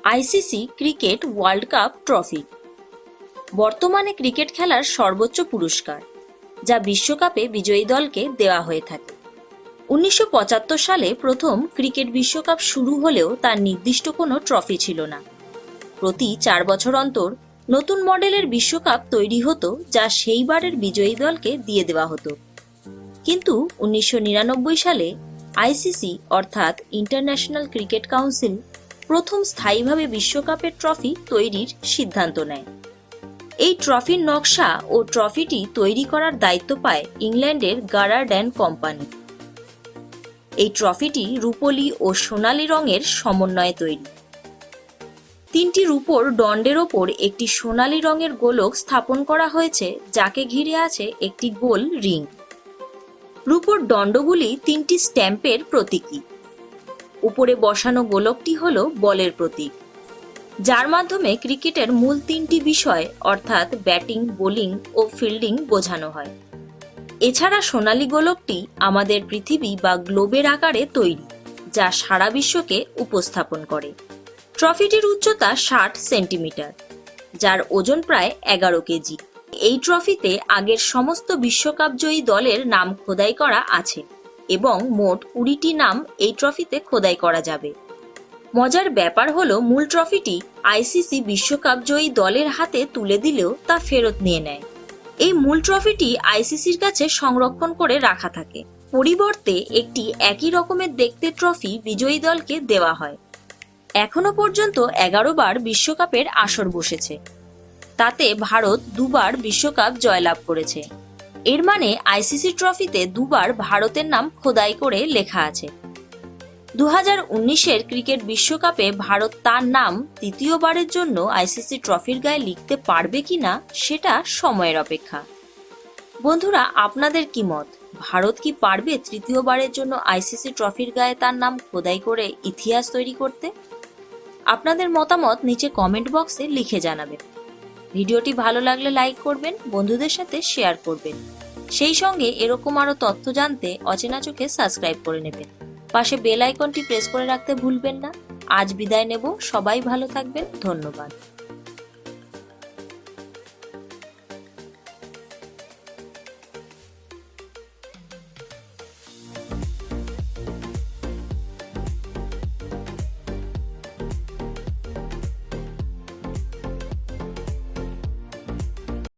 ICC cricket world cup trophy বর্তমানে cricket খেলার সর্বোচ্চ পুরস্কার, যা বিশ্বকাপে বিজয়ী দলকে দেওয়া হয়ে থাকে। 1975 সালে প্রথম ক্রিকেট বিশ্বকাপ শুরু হলেও তার নির্দিষ্ট কোনো ট্রফি ছিল না। প্রতি 4 বছর অন্তর নতুন মডেলের বিশ্বকাপ তৈরি হতো, যা সেইবারের বিজয়ী দলকে দিয়ে দেওয়া হতো। কিন্তু 1999 সালে আইসিসি অর্থাৎ ইন্টারন্যাশনাল ক্রিকেট কাউন্সিল প্রথম স্থায়ীভাবে বিশ্বকাপের ট্রফি তৈরির সিদ্ধান্ত নেয়। এই ট্রফির নকশা ও ট্রফিটি তৈরি করার দায়িত্ব পায় ইংল্যান্ডের গারার্ড অ্যান্ড কোম্পানি। এই ট্রফিটি রূপোলি ও সোনালী রঙের সমন্বয়ে তৈরি। 3টি রূপোর দণ্ডের ওপর একটি সোনালী রঙের গোলক স্থাপন করা হয়েছে, যাকে ঘিরে আছে একটি গোল রিং। রূপোর দণ্ডগুলি 3টি স্ট্যাম্পের প্রতীকী। উপরে বসানো গোলকটি হল বলের প্রতীক, যার মাধ্যমে ক্রিকেটের মূল 3টি বিষয় অর্থাৎ ব্যাটিং, বোলিং ও ফিল্ডিং বোঝানো হয়। এছাড়া সোনালী গোলকটি আমাদের পৃথিবী বা গ্লোবের আকারে তৈরি, যা সারা বিশ্বকে উপস্থাপন করে। ট্রফিটির উচ্চতা 60 সেন্টিমিটার, যার ওজন প্রায় 11 কেজি। এই ট্রফিতে আগের সমস্ত বিশ্বকাপ জয়ী দলের নাম খোদাই করা আছে এবং মোট 20টি নাম এই ট্রফিতে খোদাই করা যাবে। মজার ব্যাপার হলো, মূল ট্রফিটি আইসিসি বিশ্বকাপ জয়ী দলের হাতে তুলে দিলেও তা ফেরত নিয়ে নেয়। এই মূল ট্রফিটি আইসিসির কাছে সংরক্ষণ করে রাখা থাকে। পরিবর্তে একটি একই রকমের দেখতে ট্রফি বিজয়ী দলকে দেওয়া হয়। এখনো পর্যন্ত 11 বার বিশ্বকাপের আসর বসেছে। তাতে ভারত 2 বার বিশ্বকাপ জয়লাভ করেছে। এর মানে আইসিসি ট্রফিতে 2 বার ভারতের নাম খোদাই করে লেখা আছে। 2019-এর ক্রিকেট বিশ্বকাপে ভারত তার নাম তৃতীয়বারের জন্য আইসিসি ট্রফির গায়ে লিখতে পারবে কিনা সেটা সময়ের অপেক্ষা। বন্ধুরা, আপনাদের কি মত? ভারত কি পারবে তৃতীয়বারের জন্য আইসিসি ট্রফির গায়ে তার নাম খোদাই করে ইতিহাস তৈরি করতে? আপনাদের মতামত নিচে কমেন্ট বক্সে লিখে জানাবেন। ভিডিওটি ভালো লাগলে লাইক করবেন, বন্ধুদের সাথে শেয়ার করবেন। সেই সঙ্গে এরকম আরো তথ্য জানতে অচেনা চোখে সাবস্ক্রাইব করে নেবেন। পাশে বেল আইকনটি প্রেস করে রাখতে ভুলবেন না। আজ বিদায় নেব, সবাই ভালো থাকবেন, ধন্যবাদ।